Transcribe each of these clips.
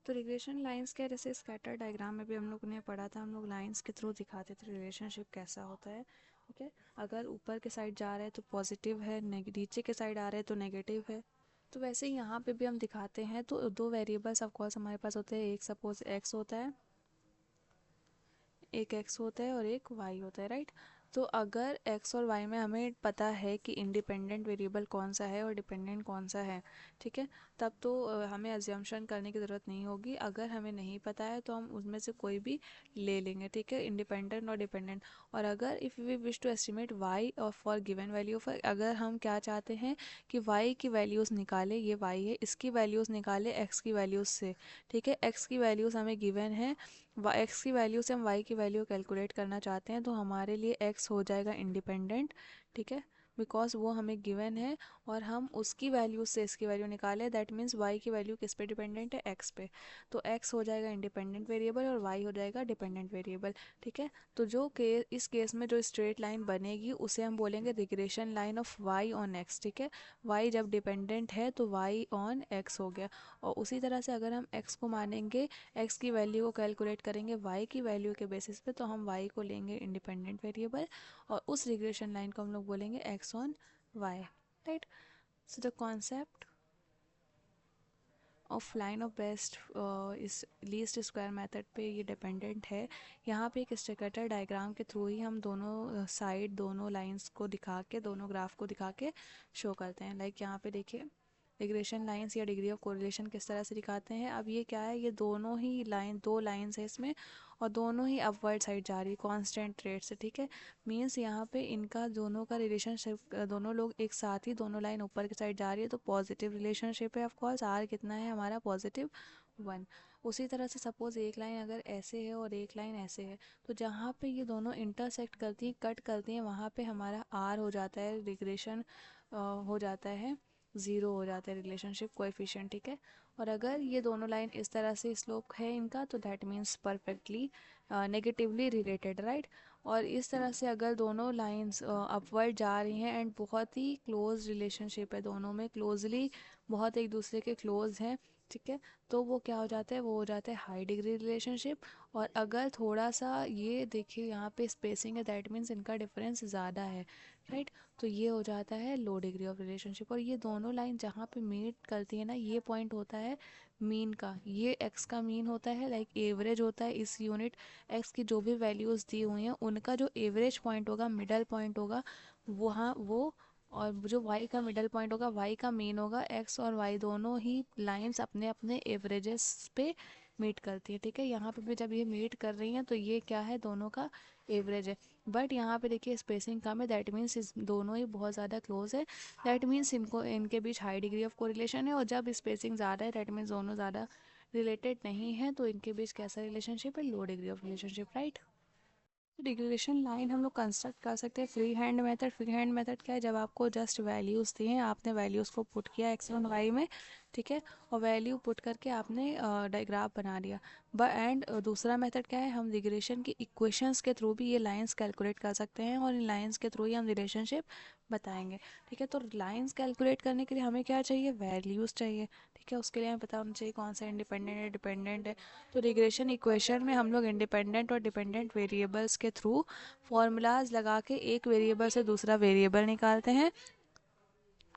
तो regression lines क्या है, जैसे स्कैटर डायग्राम में भी हम लोग ने पढ़ा था, हम लोग लाइंस के थ्रू दिखाते थे रिलेशनशिप कैसा होता है। ठीक है, अगर ऊपर के साइड जा रहा है तो पॉजिटिव है, नीचे के साइड आ रहा है तो नेगेटिव है। तो वैसे ही यहाँ पे भी हम दिखाते हैं। तो दो वेरिएबल्स ऑफ कोर्स हमारे पास होते हैं, एक सपोज एक्स होता है, एक एक्स होता है और एक वाई होता है, राइट। तो अगर एक्स और वाई में हमें पता है कि इंडिपेंडेंट वेरिएबल कौन सा है और डिपेंडेंट कौन सा है, ठीक है, तब तो हमें अज्यूमशन करने की ज़रूरत नहीं होगी। अगर हमें नहीं पता है तो हम उसमें से कोई भी ले लेंगे, ठीक है, इंडिपेंडेंट और डिपेंडेंट। और अगर if we wish to estimate Y और फॉर गिवन वैल्यू, फॉर अगर हम क्या चाहते हैं कि वाई की वैल्यूज़ निकाले, ये वाई है, इसकी वैल्यूज़ निकाले एक्स की वैल्यूज़ से, ठीक है, एक्स की वैल्यूज़ हमें गिवन है, एक्स की वैल्यू से हम वाई की वैल्यू कैलकुलेट करना चाहते हैं, तो हमारे लिए एक्स हो जाएगा इंडिपेंडेंट, ठीक है, बिकॉज वो हमें गिवन है और हम उसकी वैल्यू से इसकी वैल्यू निकाले, दैट मीन्स वाई की वैल्यू किस पे डिपेंडेंट है, एक्स पे। तो एक्स हो जाएगा इंडिपेंडेंट वेरिएबल और वाई हो जाएगा डिपेंडेंट वेरिएबल, ठीक है। तो जो इस केस में जो स्ट्रेट लाइन बनेगी उसे हम बोलेंगे regression line of Y on X, ठीक है। वाई जब डिपेंडेंट है तो वाई ऑन एक्स हो गया। और उसी तरह से अगर हम एक्स को मानेंगे, एक्स की वैल्यू को कैलकुलेट करेंगे वाई की वैल्यू के बेसिस पे, तो हम वाई को लेंगे इंडिपेंडेंट वेरिएबल और उस रिग्रेशन लाइन को हम लोग बोलेंगे X on Y, right. So the concept of line of best इस लीस्ट स्क्वायर मेथड पे ये डिपेंडेंट है। यहाँ पे एक स्ट्रक्चर डायग्राम के थ्रू ही हम दोनों साइड दोनों लाइंस को दिखा के, दोनों ग्राफ को दिखा के शो करते हैं। लाइक यहाँ पे देखिए रिग्रेशन लाइंस या डिग्री ऑफ कोरिलेशन किस तरह से दिखाते हैं। अब ये क्या है, ये दोनों ही लाइन, दो लाइंस है इसमें और दोनों ही अपवर्ड साइड जा रही है कांस्टेंट रेट से, ठीक है। मींस यहाँ पे इनका दोनों का रिलेशनशिप, दोनों लोग एक साथ ही, दोनों लाइन ऊपर की साइड जा रही है, तो पॉजिटिव रिलेशनशिप है। ऑफ कोर्स आर कितना है हमारा, पॉजिटिव 1। उसी तरह से सपोज एक लाइन अगर ऐसे है और एक लाइन ऐसे है, तो जहाँ पे ये दोनों इंटरसेक्ट करती हैं, कट करती हैं, वहाँ पे हमारा आर हो जाता है, रिग्रेशन हो जाता है, ज़ीरो हो जाता है रिलेशनशिप कोएफिशिएंट, ठीक है। और अगर ये दोनों लाइन इस तरह से स्लोप है इनका, तो that means perfectly negatively related, right. और इस तरह से अगर दोनों लाइंस अपवर्ड जा रही हैं एंड बहुत ही क्लोज रिलेशनशिप है, दोनों में क्लोजली बहुत एक दूसरे के क्लोज हैं, ठीक है, तो वो क्या हो जाता है, वो हो जाता है हाई डिग्री रिलेशनशिप। और अगर थोड़ा सा ये देखिए यहाँ पे स्पेसिंग है, दैट मीन्स इनका डिफरेंस ज़्यादा है, राइट, तो ये हो जाता है लो डिग्री ऑफ रिलेशनशिप। और ये दोनों लाइन जहाँ पे मीट करती है ना, ये पॉइंट होता है मीन का, ये एक्स का मीन होता है, लाइक एवरेज होता है इस यूनिट एक्स की जो भी वैल्यूज़ दी हुई हैं उनका जो एवरेज पॉइंट होगा, मिडल पॉइंट होगा वहाँ वो, और जो y का मिडल पॉइंट होगा, y का मीन होगा। x और y दोनों ही लाइंस अपने अपने एवरेजेस पे मीट करती है, ठीक है। यहाँ पे भी जब ये मीट कर रही हैं तो ये क्या है, दोनों का एवरेज है। बट यहाँ पे देखिए स्पेसिंग कम है, दैट मीन्स इस दोनों ही बहुत ज़्यादा क्लोज है, दैट मीन्स इनको इनके बीच हाई डिग्री ऑफ कोरिलेशन है। और जब स्पेसिंग ज़्यादा है, दैट मीन्स दोनों ज़्यादा रिलेटेड नहीं है, तो इनके बीच कैसा रिलेशनशिप है, low degree of relationship, right. Regression line हम लोग कंस्ट्रक्ट कर सकते हैं free hand method. Free hand method क्या है, जब आपको जस्ट वैल्यूज़ दी हैं, आपने वैल्यूज़ को पुट किया एक्स और वाई में, ठीक है, और वैल्यू पुट करके आपने डायग्राफ बना दिया। एंड दूसरा मेथड क्या है, हम रिग्रेशन की इक्वेशंस के थ्रू भी ये लाइंस कैलकुलेट कर सकते हैं और इन लाइंस के थ्रू ही हम रिलेशनशिप बताएंगे, ठीक है। तो लाइंस कैलकुलेट करने के लिए हमें क्या चाहिए, वैल्यूज़ चाहिए, ठीक है। उसके लिए हमें पता होना चाहिए कौन सा इंडिपेंडेंट है, डिपेंडेंट है। तो रिग्रेशन इक्वेशन में हम लोग इंडिपेंडेंट और डिपेंडेंट वेरिएबल्स के थ्रू फॉर्मूलाज लगा के एक वेरिएबल से दूसरा वेरिएबल निकालते हैं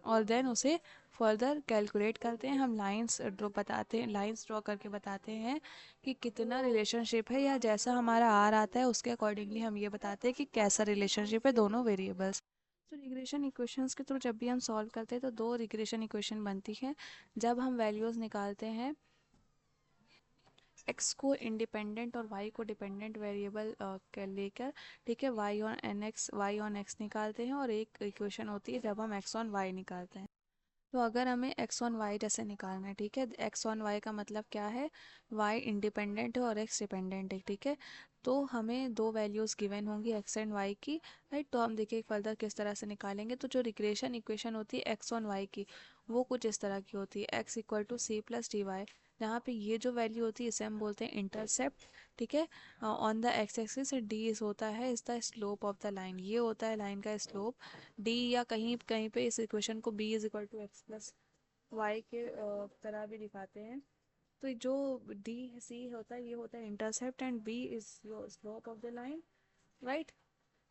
और देन उसे फर्दर कैलकुलेट करते हैं। हम लाइंस ड्रॉ बताते हैं, लाइंस ड्रॉ करके बताते हैं कि कितना रिलेशनशिप है, या जैसा हमारा आर आता है उसके अकॉर्डिंगली हम ये बताते हैं कि कैसा रिलेशनशिप है दोनों वेरिएबल्स। तो रिग्रेशन इक्वेशंस के थ्रू जब भी हम सॉल्व करते हैं तो दो रिग्रेशन इक्वेशन बनती है। जब हम वैल्यूज़ निकालते हैं एक्स को इंडिपेंडेंट और वाई को डिपेंडेंट वेरिएबल लेकर, ठीक है, वाई ऑन एक्स निकालते हैं। और एक इक्वेशन होती है जब हम एक्स ऑन वाई निकालते हैं। तो अगर हमें एक्स ऑन वाई जैसे निकालना है, ठीक है, एक्स ऑन वाई का मतलब क्या है, वाई इंडिपेंडेंट है और एक्स डिपेंडेंट है, ठीक है। तो हमें दो वैल्यूज़ गिवन होंगी एक्स एंड वाई की, राइट। तो हम देखिए फर्दर किस तरह से निकालेंगे। तो जो रिग्रेशन इक्वेशन होती है एक्स ऑन वाई की, वो कुछ इस तरह की होती है, X equal to C plus D Y, जहाँ पे ये जो वैल्यू होती है इसे हम बोलते हैं इंटरसेप्ट, ठीक है। On the x axis D is होता है is the slope of the line, ये होता है लाइन का स्लोप डी, या कहीं कहीं पे इस इक्वेशन को B is equal to X plus Y के तरह भी दिखाते हैं, तो जो डी सी होता है ये होता है intercept and B is your slope of the line, right.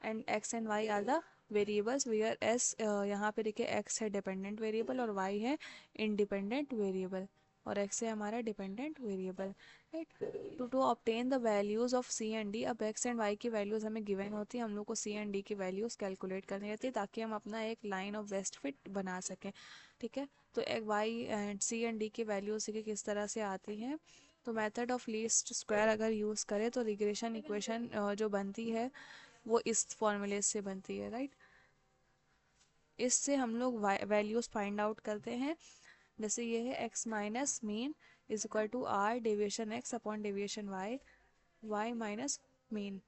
And X and Y are the variables whereas, यहाँ पे देखिए एक्स है डिपेंडेंट वेरिएबल और वाई है इंडिपेंडेंट वेरिएबल, और एक्स है हमारा dependent variable, right. To obtain the values of C and D, अब एक्स एंड वाई की वैल्यूज हमें गिवन होती है, हम लोग को सी एंड डी की वैल्यूज कैलकुलेट करनी रहती है ताकि हम अपना एक लाइन ऑफ बेस्ट फिट बना सकें, ठीक है। तो एक Y and C and D की वैल्यूज देखिए किस तरह से आती हैं। तो मेथड ऑफ लीस्ट स्क्वायर अगर यूज़ करें तो रिग्रेशन इक्वेशन जो बनती है वो इस फॉर्मूले से बनती है, राइट। इससे हम लोग वैल्यूज फाइंड आउट करते हैं। जैसे ये है X minus mean is equal to R deviation X upon deviation Y, Y minus mean.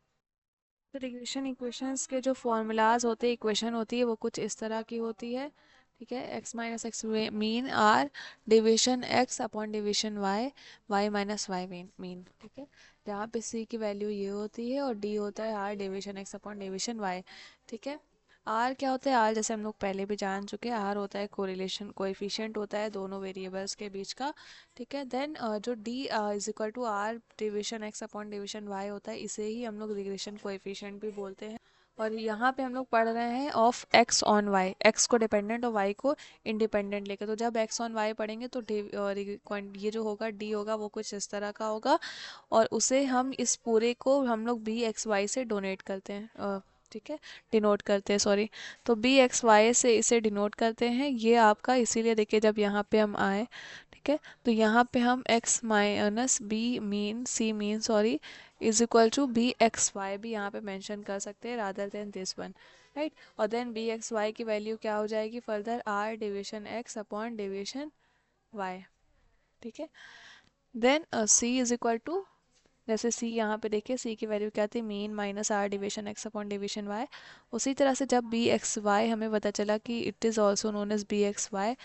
तो रिग्रेशन इक्वेशंस के जो फॉर्मूलाज होते हैं, इक्वेशन होती है, वो कुछ इस तरह की होती है, ठीक है। X minus x mean R division x upon division Y, Y minus Y mean, ठीक है। जहाँ पे सी की वैल्यू ये होती है और डी होता है R division x upon division Y, ठीक है। आर क्या होता है, आर जैसे हम लोग पहले भी जान चुके हैं, आर होता है कोरिलेशन कोएफिशिएंट होता है दोनों वेरिएबल्स के बीच का, ठीक है। देन जो d is equal to r division x upon division y होता है, इसे ही हम लोग रिग्रेशन कोएफिशिएंट भी बोलते हैं। और यहाँ पे हम लोग पढ़ रहे हैं of x on y, x को डिपेंडेंट और वाई को इंडिपेंडेंट लेकर। तो जब एक्स ऑन वाई पढ़ेंगे तो ये जो होगा डी होगा वो कुछ इस तरह का होगा, और उसे हम इस पूरे को हम लोग बी एक्स वाई से डोनेट करते हैं, ठीक है, डिनोट करते हैं, सॉरी। तो बी एक्स वाई से इसे डिनोट करते हैं, ये आपका, इसीलिए देखिए जब यहाँ पे हम आए, ठीक है, तो यहाँ पे हम x minus b mean c mean sorry is equal to b x y भी यहाँ पे मेंशन कर सकते हैं rather than this one, right. और देन बी एक्स वाई की वैल्यू क्या हो जाएगी further, r division x upon division Y, ठीक है। Then c is equal to, जैसे सी यहाँ पे देखिए सी की वैल्यू क्या थी, mean minus r division x upon division y. उसी तरह से जब बी एक्स वाई हमें पता चला कि it is also known as b x y,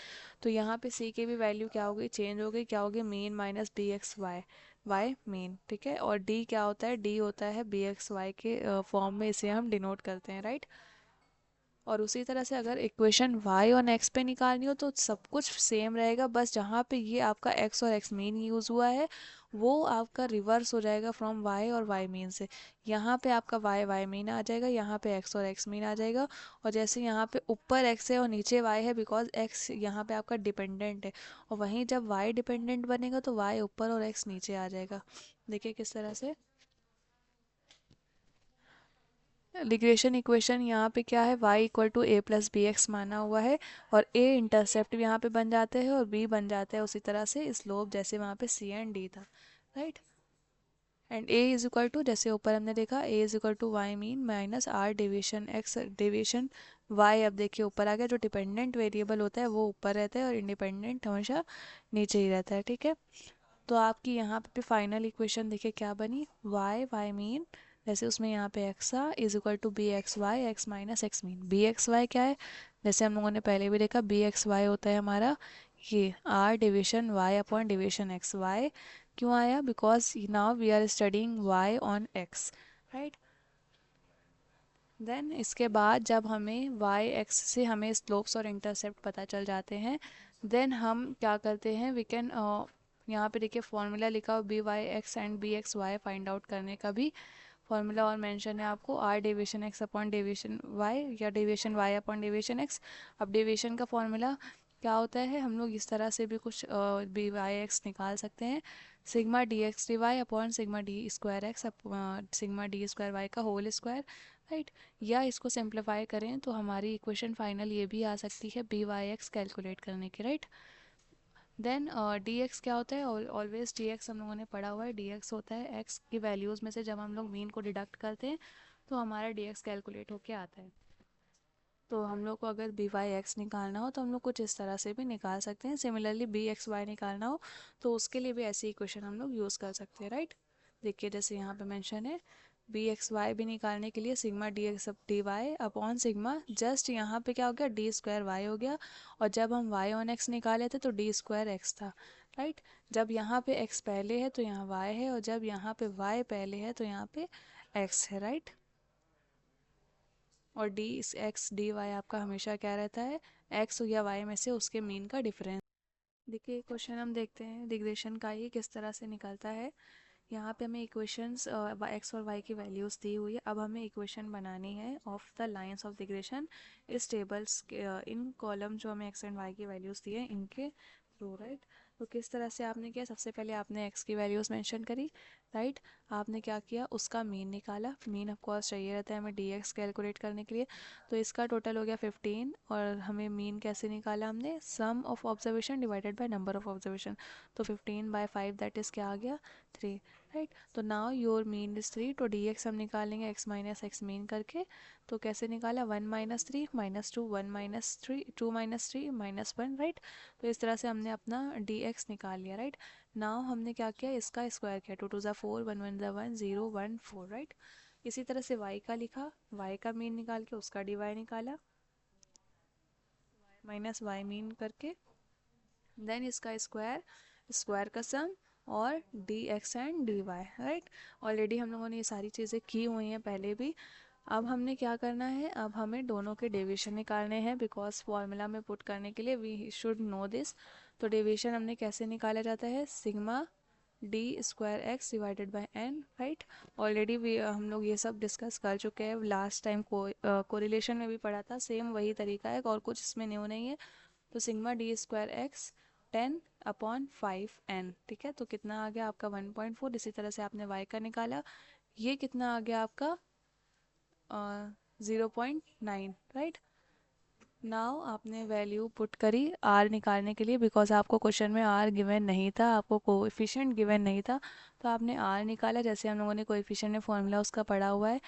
तो यहाँ पे सी की भी वैल्यू क्या हो गई, चेंज हो गई, क्या हो गई, mean minus b x y, y mean, ठीक है। और डी क्या होता है, डी होता है बी एक्स वाई के फॉर्म में इसे हम डिनोट करते हैं, राइट। और उसी तरह से अगर इक्वेशन y और x पे निकालनी हो तो सब कुछ सेम रहेगा, बस जहाँ पे ये आपका x और x मीन यूज़ हुआ है वो आपका रिवर्स हो जाएगा फ्रॉम y और y मीन से। यहाँ पे आपका y मीन आ जाएगा, यहाँ पे x और x मीन आ जाएगा। और जैसे यहाँ पे ऊपर x है और नीचे y है, बिकॉज x यहाँ पे आपका डिपेंडेंट है, और वहीं जब y डिपेंडेंट बनेगा तो y ऊपर और x नीचे आ जाएगा। देखिए किस तरह से रिग्रेशन इक्वेशन यहाँ पे क्या है, y equal to a plus b x माना हुआ है, और a इंटरसेप्ट यहाँ पे बन जाते हैं और b बन जाता है उसी तरह से स्लोप जैसे वहाँ पे c एंड d था, right. And a is equal to, जैसे ऊपर हमने देखा a is equal to y mean minus r division x division y। अब देखिए ऊपर आ गया, जो डिपेंडेंट वेरिएबल होता है वो ऊपर रहता है और इंडिपेंडेंट हमेशा नीचे ही रहता है, ठीक है। तो आपकी यहाँ पे फाइनल इक्वेशन देखिए क्या बनी, वाई मीन, जैसे उसमें यहाँ पे एक्स आ is equal to b x y x minus x mean. B x y क्या है, जैसे हम लोगों ने पहले भी देखा, बी एक्स वाई होता है हमारा ये r division y upon division x. Y क्यों आया, because now we are studying y on x, right. Then इसके बाद जब हमें वाई एक्स से हमें स्लोप्स और इंटरसेप्ट पता चल जाते हैं, देन हम क्या करते हैं, वी कैन, यहाँ पे देखिए फॉर्मूला लिखा हो B Y X and B x Y find out करने का भी फॉर्मूला और मेंशन है आपको, R deviation X upon deviation Y या deviation Y upon deviation X. अब डेविएशन का फॉर्मूला क्या होता है, हम लोग इस तरह से भी कुछ बी वाई एक्स निकाल सकते हैं, sigma D x D Y upon sigma D square x sigma D square Y का होल स्क्वायर, राइट। या इसको सिंप्लीफाई करें तो हमारी इक्वेशन फाइनल ये भी आ सकती है बी वाई एक्स कैलकुलेट करने की, राइट। देन डी एक्स क्या होता है, ऑलवेज डी एक्स हम लोगों ने पढ़ा हुआ है, डी एक्स होता है एक्स की वैल्यूज़ में से जब हम लोग मीन को डिडक्ट करते हैं तो हमारा डी एक्स कैलकुलेट होके आता है। तो हम लोग को अगर बी वाई एक्स निकालना हो तो हम लोग कुछ इस तरह से भी निकाल सकते हैं। सिमिलरली बी एक्स वाई निकालना हो तो उसके लिए भी ऐसी इक्वेशन हम लोग यूज़ कर सकते हैं, राइट। देखिए जैसे यहाँ पे मेंशन है, बी एक्स वाई भी निकालने के लिए sigma D x D Y upon sigma, just यहाँ पे क्या हो गया, डी स्क्वायर वाई हो गया, और जब हम वाई ऑन एक्स निकाले थे तो डी स्क्वायर एक्स था, राइट। जब यहाँ पे एक्स पहले है तो यहाँ वाई है, और जब यहाँ पे वाई पहले है तो यहाँ पे एक्स है, राइट। और डी एक्स डी वाई आपका हमेशा क्या रहता है, एक्स या वाई में से उसके मीन का डिफरेंस। देखिए क्वेश्चन हम देखते हैं रिग्रेशन का ही किस तरह से निकलता है। यहाँ पे हमें इक्वेशंस एक्स और वाई की वैल्यूज़ दी हुई है। अब हमें इक्वेशन बनानी है of the lines of regression इस टेबल्स के इन कॉलम जो हमें एक्स एंड वाई की वैल्यूज़ दी है इनके थ्रू, राइट। तो किस तरह से आपने किया, सबसे पहले आपने एक्स की वैल्यूज़ मेंशन करी, राइट। आपने क्या किया, उसका मीन निकाला। मीन ऑफ कोर्स चाहिए रहता है हमें डी एक्स कैलकुलेट करने के लिए। तो इसका टोटल हो गया 15 और हमें मीन कैसे निकाला, हमने sum of observation divided by number of observation. तो 15/5 दैट इज़ क्या आ गया, 3, राइट। तो नाउ योर मीन इज 3, तो डी एक्स हम निकालेंगे एक्स माइनस एक्स मीन करके। तो कैसे निकाला, 1 - 3 -2, 1 - 3 2 - 3 -1, राइट। तो इस तरह से हमने अपना डी एक्स निकाल लिया, राइट। नाउ हमने क्या किया, इसका स्क्वायर किया, 2 × 2 = 4, 1 × 1 = 1, 0 1 4, राइट। इसी तरह से y का लिखा, y का मीन निकाल के उसका dy निकाला, माइनस y मीन करके, देन इसका स्क्वायर, स्क्वायर का सम और d x and d y, right. Already हम लोगों ने ये सारी चीज़ें की हुई हैं पहले भी। अब हमने क्या करना है, अब हमें दोनों के डेविएशन निकालने हैं बिकॉज फॉर्मूला में पुट करने के लिए वी शुड नो दिस। तो डेविएशन हमने कैसे निकाला जाता है, sigma D square x divided by n, right. Already भी हम लोग ये सब डिस्कस कर चुके हैं लास्ट टाइम, कोरिलेशन में भी पढ़ा था, सेम वही तरीका है और कुछ इसमें न्यू नहीं है। तो sigma D square x 10/5n, ठीक है। तो कितना आ गया आपका 1.4। इसी तरह से आपने y का निकाला, ये कितना आ गया आपका 0.9, राइट। नाउ आपने वैल्यू पुट करी r निकालने के लिए बिकॉज आपको क्वेश्चन में r गिवन नहीं था, आपको कोएफिशिएंट गिवन नहीं था। तो आपने r निकाला, जैसे हम लोगों ने कोएफिशिएंट में फॉर्मूला उसका पढ़ा हुआ है,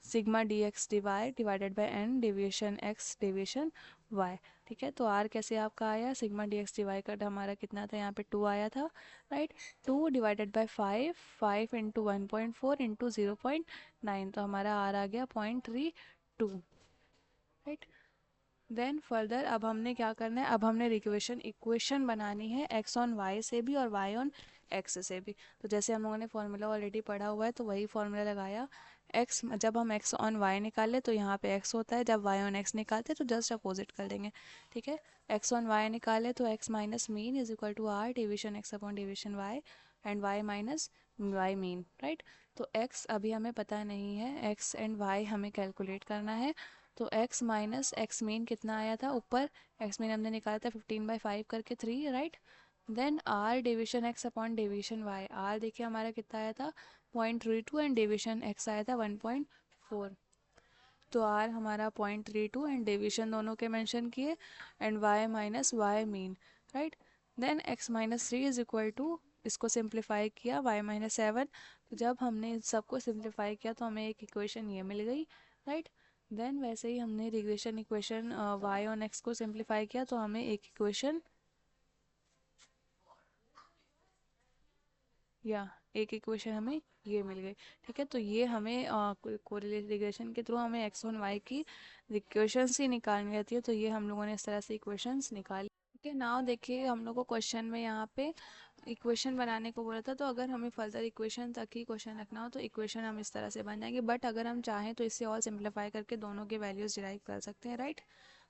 sigma D x D y divided by n deviation x deviation y, ठीक है। तो आर कैसे आपका आया, sigma D x D Y का हमारा कितना था, यहाँ पे 2 आया था, राइट। 2 डिवाइडेड बाई 5, 5 × 1.4 × 0.9, तो हमारा आर आ गया 0.32, राइट। देन फर्दर अब हमने क्या करना है, अब हमने इक्वेशन बनानी है एक्स ऑन वाई से भी और वाई ऑन एक्स से भी। तो जैसे हम लोगों ने फॉर्मूला ऑलरेडी पढ़ा हुआ है तो वही फॉर्मूला लगाया। एक्स जब हम एक्स ऑन वाई निकाले तो यहाँ पे एक्स होता है, जब वाई ऑन एक्स निकालते तो जस्ट अपोजिट कर देंगे, ठीक है। एक्स ऑन वाई निकाले तो x minus mean is equal to r division x upon division y and y minus Y mean, right. तो एक्स अभी हमें पता नहीं है, एक्स एंड वाई हमें कैलकुलेट करना है। तो x माइनस एक्स मीन कितना आया था ऊपर, x मीन हमने निकाला था 15/5 करके 3, right. Then r division x upon division y, r देखिए हमारा कितना आया था 0.32 एंड डिविजन x आया था 1.4। तो r हमारा 0.32 एंड डिविजन दोनों के मेंशन किए and y minus Y mean, right. Then x minus 3 is equal to, इसको सिंप्लीफाई किया y माइनस 7। तो जब हमने इन सबको सिंप्लीफाई किया तो हमें एक इक्वेशन ये मिल गई, राइट। देन वैसे ही हमने regression equation y on x को सिंप्लीफाई किया तो हमें एक इक्वेशन या एक इक्वेशन हमें ये मिल गई, ठीक है। तो ये हमें कोरिलेट रिग्रेशन के थ्रू हमें एक्स ऑन वाई की इक्वेशंस ही निकालनी रहती है। तो ये हम लोगों ने इस तरह से इक्वेशंस निकाली, ठीक है। नाउ देखिए हम लोग को क्वेश्चन में यहाँ पे इक्वेशन बनाने को बोला था, तो अगर हमें फर्दर इक्वेशन तक ही क्वेश्चन रखना हो तो इक्वेशन हम इस तरह से बन जाएंगे, बट अगर हम चाहें तो इससे और सिंप्लीफाई करके दोनों के वैल्यूज़ डिराइव कर सकते हैं, राइट।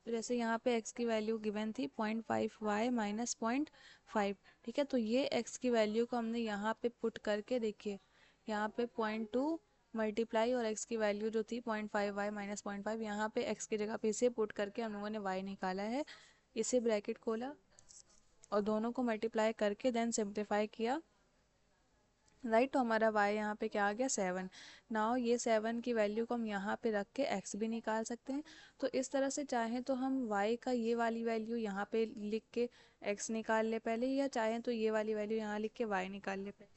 तो जैसे यहाँ पे x की वैल्यू गिवन थी 0.5y माइनस 0.5, ठीक है। तो ये x की वैल्यू को हमने यहाँ पे पुट करके देखिए, यहाँ पे 0.2 मल्टीप्लाई और x की वैल्यू जो थी 0.5y माइनस 0.5, यहाँ पे x की जगह पे इसे पुट करके हम लोगों ने y निकाला है। इसे ब्रैकेट खोला और दोनों को मल्टीप्लाई करके देन सिंप्लीफाई किया, राइट। तो हमारा y यहाँ पे क्या आ गया 7। नाउ ये 7 की वैल्यू को हम यहाँ पे रख के x भी निकाल सकते हैं। तो इस तरह से चाहें तो हम y का ये वाली वैल्यू यहाँ पे लिख के x निकाल ले पहले, या चाहें तो ये वाली वैल्यू यहाँ लिख के y निकाल ले पहले।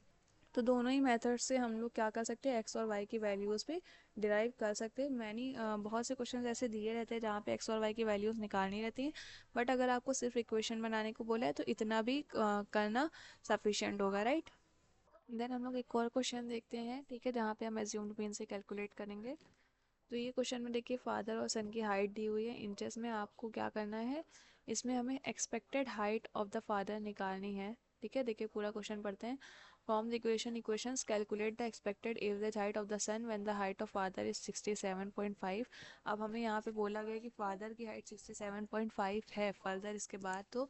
तो दोनों ही मेथड से हम लोग क्या कर सकते हैं, x और y की वैल्यूज़ पे डिराइव कर सकते हैं। बहुत से क्वेश्चन ऐसे दिए रहते हैं जहाँ पे x और y की वैल्यूज़ निकालनी रहती हैं, बट अगर आपको सिर्फ इक्वेशन बनाने को बोला है तो इतना भी करना सफिशिएंट होगा, राइट। देन हम लोग एक और क्वेश्चन देखते हैं, ठीक है, जहाँ पे हम एज्यूम्ड मीन से कैलकुलेट करेंगे। तो ये क्वेश्चन में देखिए फादर और सन की हाइट दी हुई है इंचेस में, आपको क्या करना है, इसमें हमें expected height of the father निकालनी है, ठीक है। देखिए पूरा क्वेश्चन पढ़ते हैं। From the equations calculate the expected average height of the son when the height of father is 67.5। अब हमें यहाँ पे बोला गया कि फादर की हाइट 67.5 है, फर्दर इसके बाद तो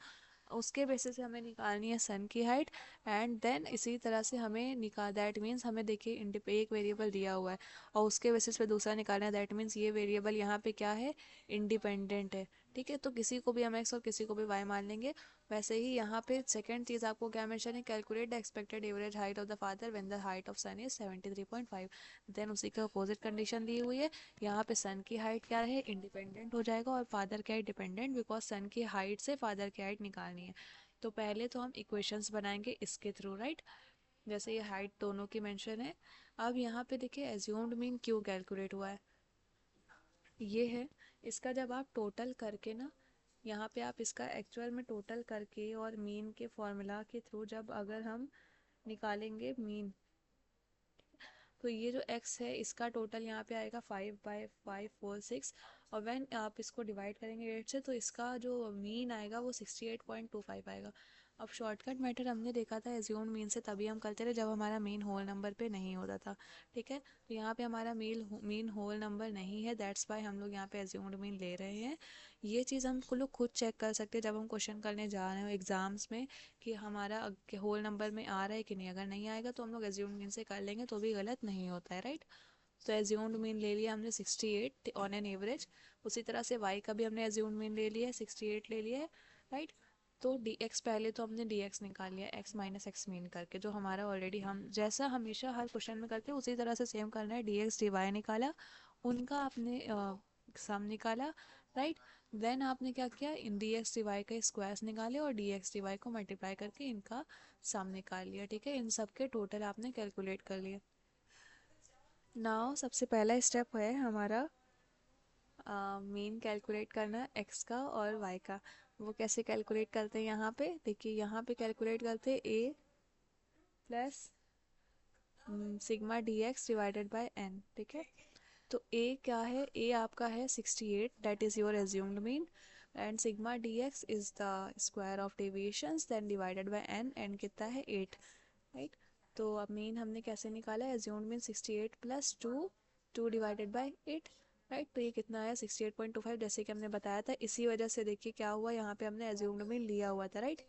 उसके बेसिस से हमें निकालनी है सन की हाइट। एंड देन इसी तरह से हमें निकाल, दैट मीन्स हमें देखिए एक वेरिएबल दिया हुआ है और उसके बेसिस पे दूसरा निकालना है, दैट मीन्स ये वेरिएबल यहाँ पे क्या है, इंडिपेंडेंट है। ठीक है, तो किसी को भी हम एक्स और किसी को भी वाई मान लेंगे। वैसे ही यहाँ पे सेकंड चीज़ आपको क्या मेंशन है, calculate the expected average height of the father when the height of son is 73.5। Then उसी के अपोजिट कंडीशन दी हुई है, यहाँ पे सन की हाइट क्या है, इंडिपेंडेंट हो जाएगा और फादर क्या है, डिपेंडेंट, बिकॉज सन की हाइट से फादर की हाइट निकालनी है। तो पहले तो हम इक्वेशंस बनाएंगे इसके थ्रू, राइट। जैसे ये हाइट दोनों की मेंशन है। अब यहाँ पे देखिए एज्यूम्ड मीन क्यों कैलकुलेट हुआ है, ये है इसका जब आप टोटल करके ना, यहाँ पे आप इसका एक्चुअल में टोटल करके और मीन के फॉर्मूला के थ्रू जब अगर हम निकालेंगे मीन, तो ये जो x है इसका टोटल यहाँ पे आएगा 5/546। और व्हेन आप इसको डिवाइड करेंगे 8 से तो इसका जो मीन आएगा वो 68.25 आएगा। अब शॉर्टकट मेथड हमने देखा था एज्यूम्ड मीन से, तभी हम करते थे जब हमारा मीन होल नंबर पे नहीं होता था। ठीक है, तो यहाँ पे हमारा मीन होल नंबर नहीं है, दैट्स वाई हम लोग यहाँ पे एज्यूम्ड मीन ले रहे हैं। ये चीज़ हम लोग खुद चेक कर सकते हैं जब हम क्वेश्चन करने जा रहे हो एग्जाम्स में कि हमारा होल नंबर में आ रहा है कि नहीं। अगर नहीं आएगा तो हम लोग एज्यूम्ड मीन से कर लेंगे तो भी गलत नहीं होता है, राइट। तो एज्यूम्ड मीन ले लिया हमने 68 ऑन एन एवरेज। उसी तरह से वाई का भी हमने एज्यूम्ड मीन ले लिया है, 68 ले लिया है, राइट। तो डी एक्स पहले तो हमने डी एक्स निकाल लिया एक्स माइनस एक्स मीन करके, जो हमारा ऑलरेडी हम जैसा हमेशा हर क्वेश्चन में करते हैं उसी तरह से सेम करना है। डी एक्स डी वाई निकाला, उनका आपने सम निकाला, राइट। देन आपने क्या किया, इन डी एक्स डी वाई का स्क्वायर्स निकाले और डी एक्स डी वाई को मल्टीप्लाई करके इनका सम निकाल लिया। ठीक है, इन सब के टोटल आपने कैलकुलेट कर लिए। नाउ सबसे पहला स्टेप है हमारा मीन कैलकुलेट करना एक्स का और वाई का। वो कैसे कैलकुलेट करते हैं, यहाँ पे देखिए, यहाँ पे कैलकुलेट करते हैं A plus sigma D X divided by N. ठीक है, तो ए क्या है, ए आपका है 68, that is your assumed mean. And sigma D x is the square of deviations then divided by n, n कितना है 8, राइट। तो अब मीन हमने कैसे निकाला, assumed mean 68 plus 2, 2 divided by 8, right. तो ये कितना आया 68.25, जैसे कि हमने बताया था। इसी वजह से देखिए क्या हुआ, यहाँ पे हमने एज्यूम्ड मीन लिया हुआ था, राइट।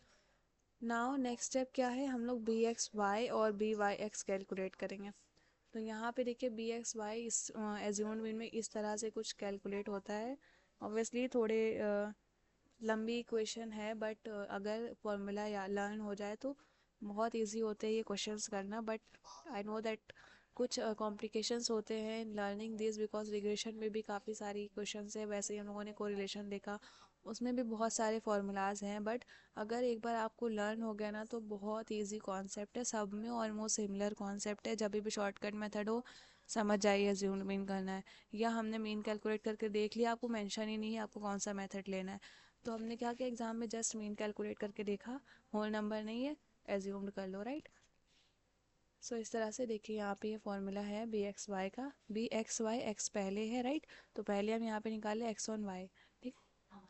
नाउ नेक्स्ट स्टेप क्या है, हम लोग बी एक्स वाई और बी वाई एक्स कैलकुलेट करेंगे। तो यहाँ पे देखिए बी एक्स वाई इस एज्यूम्ड मीन में इस तरह से कुछ कैलकुलेट होता है। ऑब्वियसली थोड़े लंबी इक्वेशन है, बट अगर फॉर्मूला या लर्न हो जाए तो बहुत इजी होते हैं ये क्वेश्चंस करना। बट आई नो दैट कुछ कॉम्प्लिकेशंस होते हैं in learning this, because regression में भी काफ़ी सारी क्वेश्चंस है। वैसे ही हम लोगों ने कोरिलेशन देखा, उसमें भी बहुत सारे फार्मूलाज हैं। बट अगर एक बार आपको लर्न हो गया ना तो बहुत इजी कॉन्सेप्ट है, सब में ऑलमोस्ट सिमिलर कॉन्सेप्ट है। जब भी शॉर्टकट मेथड हो समझ जाइए एज्यूम्ड मीन करना है, या हमने मीन कैलकुलेट करके देख लिया, आपको मेंशन ही नहीं है आपको कौन सा मेथड लेना है। तो हमने क्या किया, एग्जाम में जस्ट मीन कैलकुलेट करके देखा, होल नंबर नहीं है, एज्यूम्ड कर लो, राइट। सो इस तरह से देखिए यहाँ पे ये फॉर्मूला है बी एक्स वाई का। बी एक्स वाई एक्स पहले है, राइट। तो पहले हम यहाँ पे निकाले एक्स ऑन वाई, ठीक।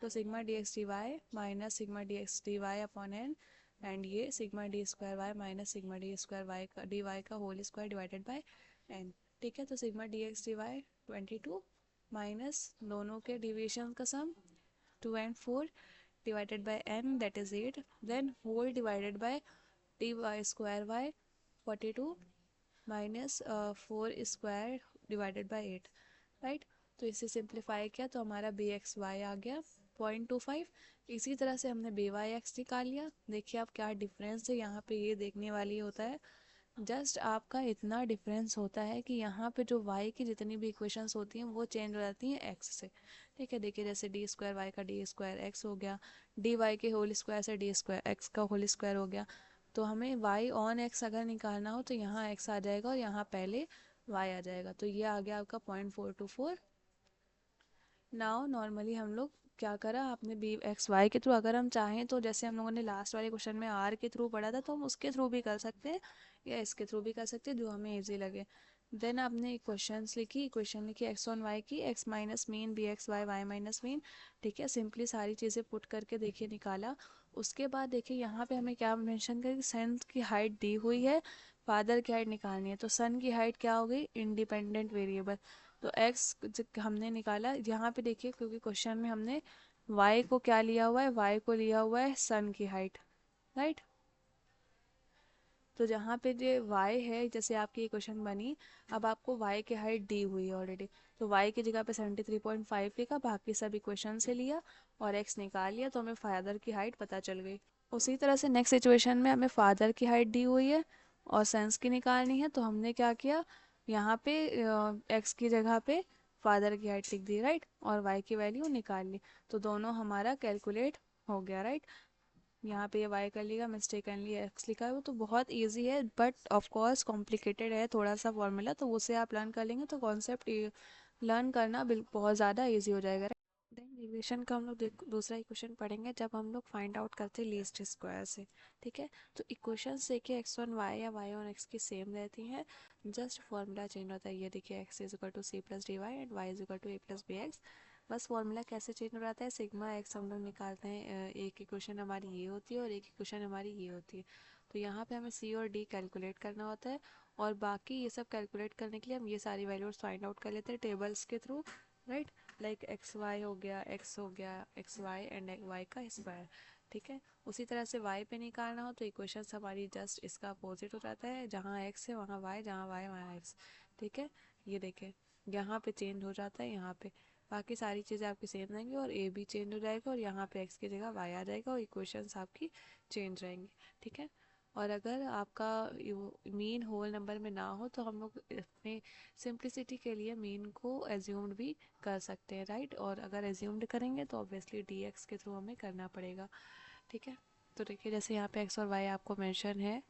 तो sigma D x D Y minus sigma D x D Y upon N, and ये sigma D square Y minus sigma D square Y का डी वाई का whole square divided by N. ठीक है, तो sigma D x D Y 22 minus दोनों के division का sum 2 and 4 divided by n, that is 8, then whole divided by dy square y 42 minus 4 square divided by 8, right. तो इसे simplify किया तो हमारा बी एक्स वाई आ गया 0.25। इसी तरह से हमने बी वाई एक्स निकाल लिया। देखिए आप क्या डिफरेंस है यहाँ पे, ये देखने वाली होता है। जस्ट आपका इतना डिफरेंस होता है कि यहाँ पे जो y की जितनी भी इक्वेशंस होती हैं वो चेंज हो जाती हैं x से। ठीक है, देखिए जैसे डी स्क्वायर वाई का डी स्क्वायर एक्स हो गया, डी वाई के होल स्क्वायर से डी स्क्वायर एक्स का होल स्क्वायर हो गया। तो हमें y ऑन x अगर निकालना हो तो यहाँ x आ जाएगा और यहाँ पहले y आ जाएगा। तो ये आ गया आपका 0.424। नाउ नॉर्मली हम लोग क्या करा, आपने बी एक्स वाई के थ्रू अगर हम चाहें तो जैसे हम लोगों ने लास्ट वाले क्वेश्चन में आर के थ्रू पढ़ा था तो हम उसके थ्रू भी कर सकते हैं या इसके थ्रू भी कर सकते हैं, जो हमें इजी लगे। देन आपने इक्वेशंस लिखी, इक्वेशन लिखी एक्स ऑन वाई की, x minus mean b x y Y minus mean. ठीक है, सिंपली सारी चीज़ें पुट करके देखिए निकाला। उसके बाद देखिए यहाँ पे हमें क्या मेंशन करें, सन की हाइट दी हुई है, फादर की हाइट निकालनी है। तो सन की हाइट क्या हो गई, इंडिपेंडेंट वेरिएबल। तो एक्स हमने निकाला यहाँ पे देखिए, क्योंकि क्वेश्चन में हमने वाई को क्या लिया हुआ है, वाई को लिया हुआ है सन की हाइट, राइट। तो जहाँ पे जो y है, जैसे आपकी इक्वेशन बनी, अब आपको y की हाइट दी हुई है ऑलरेडी, तो y की जगह पे 73.5 लिखा, बाकी सब इक्वेशन से लिया और x निकाल लिया, तो हमें फादर की हाइट पता चल गई। उसी तरह से नेक्स्ट सिचुएशन में हमें फादर की हाइट दी हुई है और सन्स की निकालनी है, तो हमने क्या किया, यहाँ पे x की जगह पे फादर की हाइट लिख दी, राइट, और y की वैल्यू निकाल ली, तो दोनों हमारा कैलकुलेट हो गया, राइट। यहाँ पे ये वाई कर लिया, मिस्टेकनली एक्स लिखा है, वो तो बहुत इजी है, बट ऑफ कोर्स कॉम्प्लिकेटेड है थोड़ा सा फॉर्मूला, तो उसे आप लर्न कर लेंगे तो कॉन्सेप्ट लर्न करना बहुत ज़्यादा इजी हो जाएगा। देन रिलेशन का हम लोग दूसरा इक्वेशन पढ़ेंगे जब हम लोग फाइंड आउट करते हैं लीस्ट स्क्वायर से, ठीक है। तो इक्वेशन देखिए एक्स वन वाई या वाई वन एक्स की सेम रहती हैं, जस्ट फॉर्मूला चेंज होता है। ये देखिए x is equal to C plus D y and y is equal to a plus b x. बस फॉर्मूला कैसे चेंज हो जाता है, सिग्मा एक्स हम लोग निकालते हैं, एक इक्वेशन हमारी ये होती है और एक इक्वेशन हमारी ये होती है। तो यहाँ पे हमें सी और डी कैलकुलेट करना होता है, और बाकी ये सब कैलकुलेट करने के लिए हम ये सारी वैल्यूज फाइंड आउट कर लेते हैं टेबल्स के through, right. Like x y हो गया, एक्स हो गया, एक्स वाई एंड वाई का स्क्वायर, ठीक है। उसी तरह से वाई पे निकालना हो तो इक्वेशन हमारी जस्ट इसका अपोजिट हो जाता है, जहाँ एक्स है वहाँ वाई, जहाँ वाई वहाँ एक्स, ठीक है। ये देखें यहाँ पे चेंज हो जाता है, यहाँ पे बाकी सारी चीज़ें आपकी सेम रहेंगी और ए भी चेंज हो जाएगा और यहाँ पे एक्स की जगह वाई आ जाएगा और इक्वेशंस आपकी चेंज रहेंगी, ठीक है। और अगर आपका मीन होल नंबर में ना हो तो हम लोग अपने सिंप्लिसिटी के लिए मीन को एज्यूम्ड भी कर सकते हैं, राइट। और अगर एज्यूम्ड करेंगे तो ऑब्वियसली डी एक्स के थ्रू हमें करना पड़ेगा, ठीक है। तो देखिए जैसे यहाँ पे एक्स और वाई आपको मेंशन है,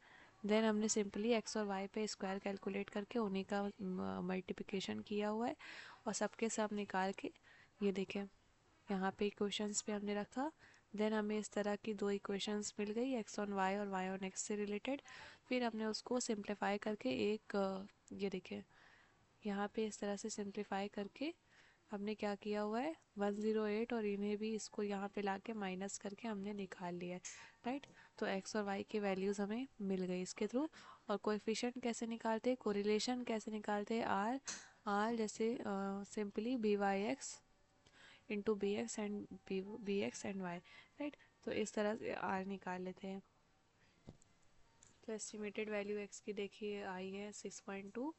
देन हमने सिंपली एक्स और वाई पे स्क्वायर कैलकुलेट करके उन्हीं का मल्टीप्लिकेशन किया हुआ है और सबके सब निकाल के ये देखें यहाँ पे इक्वेशंस पे हमने रखा। देन हमें इस तरह की दो इक्वेशंस मिल गई, एक्स ऑन वाई और वाई ऑन एक्स से रिलेटेड। फिर हमने उसको सिंप्लीफाई करके एक ये देखिए यहाँ पे इस तरह से सिंप्लीफाई करके हमने क्या किया हुआ है 108, और इन्हें भी इसको यहाँ पे लाके माइनस करके हमने निकाल लिया है, राइट। तो एक्स और वाई की वैल्यूज़ हमें मिल गई इसके थ्रू। और कोएफिशिएंट कैसे निकालते हैं, कोरिलेशन कैसे निकालते हैं, आर आर जैसे simply b Y x into b x and B x and y, right. तो इस तरह से आर निकाल लेते हैं। तो एस्टिमेटेड वैल्यू एक्स की देखिए आई है 6.2,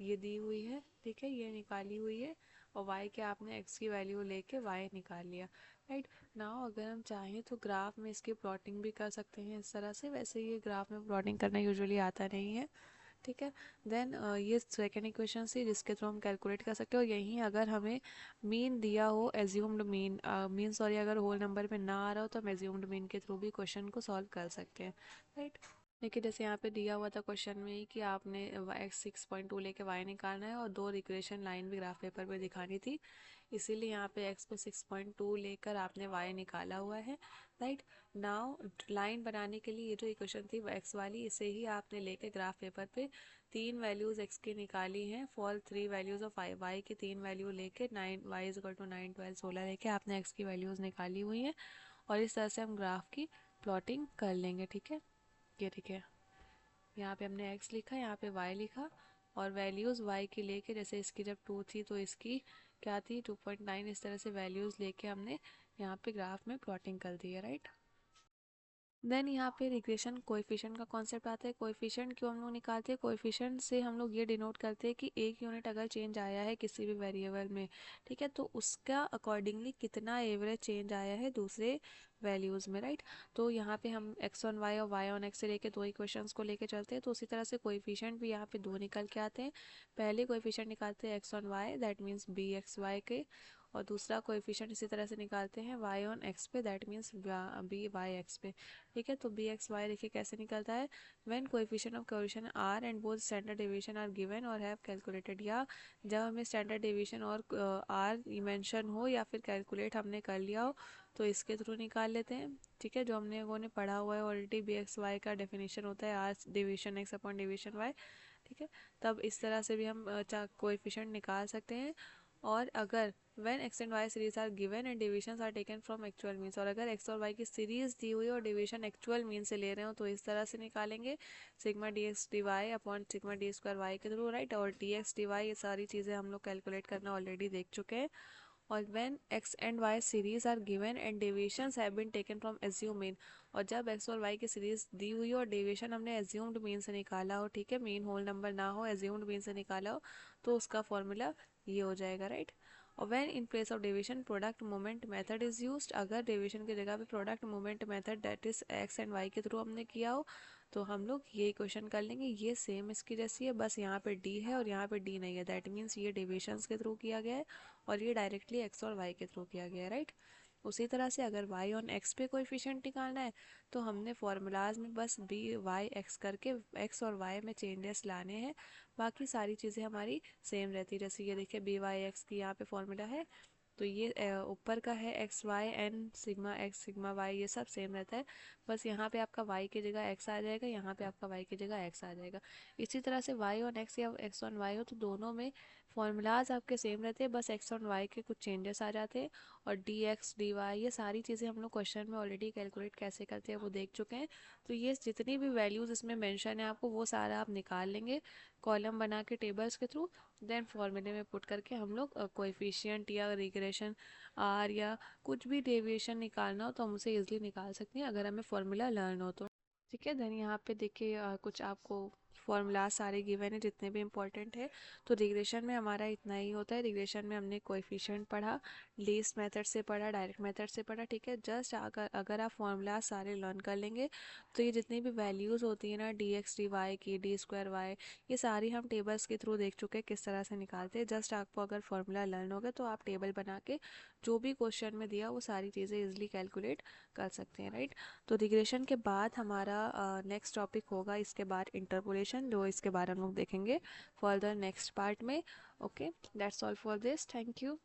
ये दी हुई है, ठीक है, ये निकाली हुई है। और y के आपने x की वैल्यू लेके y निकाल लिया, राइट। नाउ अगर हम चाहें तो ग्राफ में इसकी प्लॉटिंग भी कर सकते हैं इस तरह से, वैसे ये ग्राफ में प्लॉटिंग करना यूजुअली आता नहीं है, ठीक है। देन ये सेकेंड इक्वेशन से जिसके थ्रू हम कैलकुलेट कर सकते हो, यहीं अगर हमें मीन दिया हो, एज्यूम्ड मीन मीन सॉरी, अगर होल नंबर में ना आ रहा हो तो हम एज्यूम्ड मीन के थ्रू भी क्वेश्चन को सॉल्व कर सकते हैं, राइट। देखिए जैसे यहाँ पे दिया हुआ था क्वेश्चन में ही कि आपने एक्स 6.2 लेके वाई निकालना है और दो रिग्रेशन लाइन भी ग्राफ पेपर पे दिखानी थी, इसीलिए यहाँ पे एक्स को 6.2 लेकर आपने वाई निकाला हुआ है, राइट। नाउ लाइन बनाने के लिए ये जो इक्वेशन थी वो एक्स वाली, इसे ही आपने लेके ग्राफ पेपर पे तीन वैल्यूज़ एक्स की निकाली हैं for 3 values of y, y की तीन वैल्यू लेके 9 वाई इज इक्वल टू 9 12 16 लेके आपने एक्स की वैल्यूज़ निकाली हुई हैं, और इस तरह से हम ग्राफ की प्लॉटिंग कर लेंगे, ठीक है। ये ठीक है, यहाँ पे हमने x लिखा, यहाँ पे y लिखा, और वैल्यूज़ y की लेके, जैसे इसकी जब 2 थी तो इसकी क्या थी 2.9, इस तरह से वैल्यूज़ लेके हमने यहाँ पे ग्राफ में प्लॉटिंग कर दी है, राइट। देन यहाँ पे रिग्रेशन कोएफिशिएंट का कॉन्सेप्ट आता है। कोएफिशिएंट क्यों हम लोग निकालते हैं, कोएफिशिएंट से हम लोग ये डिनोट करते हैं कि एक यूनिट अगर चेंज आया है किसी भी वेरिएबल में, ठीक है, तो उसका अकॉर्डिंगली कितना एवरेज चेंज आया है दूसरे वैल्यूज़ में, राइट। तो यहाँ पे हम एक्स ऑन वाई और वाई ऑन एक्स से लेके दो इक्वेशंस को लेके चलते हैं, तो उसी तरह से कोएफिशिएंट भी यहाँ पे दो निकल के आते हैं। पहले कोएफिशिएंट निकालते हैं x on y, that means b x y के, और दूसरा कोएफिशिएंट इसी तरह से निकालते हैं वाई ऑन एक्स पे, that means b Y x पे, ठीक है। तो बी एक्स वाई देखिए कैसे निकलता है, when coefficient of correlation r and both standard deviation are given और हैव कैलकुलेटेड, या जब हमें स्टैंडर्ड डेविएशन और आर मेंशन हो या फिर कैलकुलेट हमने कर लिया हो तो इसके थ्रू निकाल लेते हैं, ठीक है। जो हमने वो ने पढ़ा हुआ है ऑलरेडी, बी एक्स वाई का डेफिनेशन होता है r division x upon division y, ठीक है। तब इस तरह से भी हम कोएफिशिएंट निकाल सकते हैं। और अगर when x and y series are given and divisions are taken from actual means, और अगर x और y की सीरीज दी हुई और डिवीजन एक्चुअल मीन से ले रहे हो तो इस तरह से निकालेंगे, sigma D x D Y upon sigma D square y के थ्रू, राइट। और डी एक्स डी वाई ये सारी चीज़ें हम लोग कैलकुलेट करना ऑलरेडी देख चुके हैं। और when x and y series are given and deviations have been taken from assume mean, और जब x और y की सीरीज दी हुई हो और डेविएशन हमने एज्यूम्ड मीन से निकाला हो, ठीक है, मीन होल नंबर ना हो, एज्यूम्ड मीन से निकाला हो, तो उसका फॉर्मूला ये हो जाएगा, राइट। और when in place of deviation product moment method is used, अगर डेविएशन की जगह पे product moment method that is x and y के थ्रू हमने किया हो, तो हम लोग ये क्वेश्चन कर लेंगे। ये सेम इसकी जैसी है, बस यहाँ पे डी है और यहाँ पे डी नहीं है, दैट मीन्स ये डेविएशंस के थ्रू किया गया है और ये डायरेक्टली एक्स और वाई के थ्रू किया गया है, राइट। उसी तरह से अगर y ऑन x पे कोएफिशिएंट निकालना है तो हमने फॉर्मूलाज में बस बी वाई एक्स करके x और y में चेंजेस लाने हैं, बाकी सारी चीज़ें हमारी सेम रहती है। जैसे ये देखिए बी वाई एक्स की यहाँ पे फॉर्मूला है, तो ये ऊपर का है x y n sigma x sigma y, ये सब सेम रहता है, बस यहाँ पे आपका y की जगह x आ जाएगा, यहाँ पे आपका y की जगह x आ जाएगा। इसी तरह से y ऑन x या x ऑन y हो तो दोनों में फॉर्मूलाज आपके सेम रहते हैं, बस x ऑन y के कुछ चेंजेस आ जाते हैं। और डी एक्स डी वाई ये सारी चीज़ें हम लोग क्वेश्चन में ऑलरेडी कैलकुलेट कैसे करते हैं वो देख चुके हैं। तो ये जितनी भी वैल्यूज़ इसमें मेंशन है आपको वो सारा आप निकाल लेंगे कॉलम बना के टेबल्स के थ्रू, देन फॉर्मूले में पुट करके हम लोग कोएफिशिएंट या रिग्रेशन आर या कुछ भी डेविएशन निकालना हो तो हम उसे ईजिली निकाल सकते हैं अगर हमें फॉर्मूला लर्न हो तो, ठीक है। देन यहाँ पे देखिए कुछ आपको फॉर्मूला सारे गिवन है जितने भी इंपॉर्टेंट है। तो रिग्रेशन में हमारा इतना ही होता है, रिग्रेशन में हमने कोएफिशिएंट पढ़ा, लीस्ट मेथड से पढ़ा, डायरेक्ट मेथड से पढ़ा, ठीक है। जस्ट अगर आप फॉर्मूला सारे लर्न कर लेंगे तो ये जितनी भी वैल्यूज़ होती है ना डी एक्स डी वाई की, डी स्क्वायर वाई, ये सारी हम टेबल्स के थ्रू देख चुके हैं किस तरह से निकालते हैं। जस्ट आपको अगर फॉर्मूला लर्न हो गया तो आप टेबल बना के जो भी क्वेश्चन में दिया वो सारी चीज़ें ईजिली कैलकुलेट कर सकते हैं, राइट। तो रिग्रेशन के बाद हमारा नेक्स्ट टॉपिक होगा इसके बाद इंटरपोलेशन, जो इसके बारे में हम लोग देखेंगे फर्दर नेक्स्ट पार्ट में। Okay, that's all for this, thank you.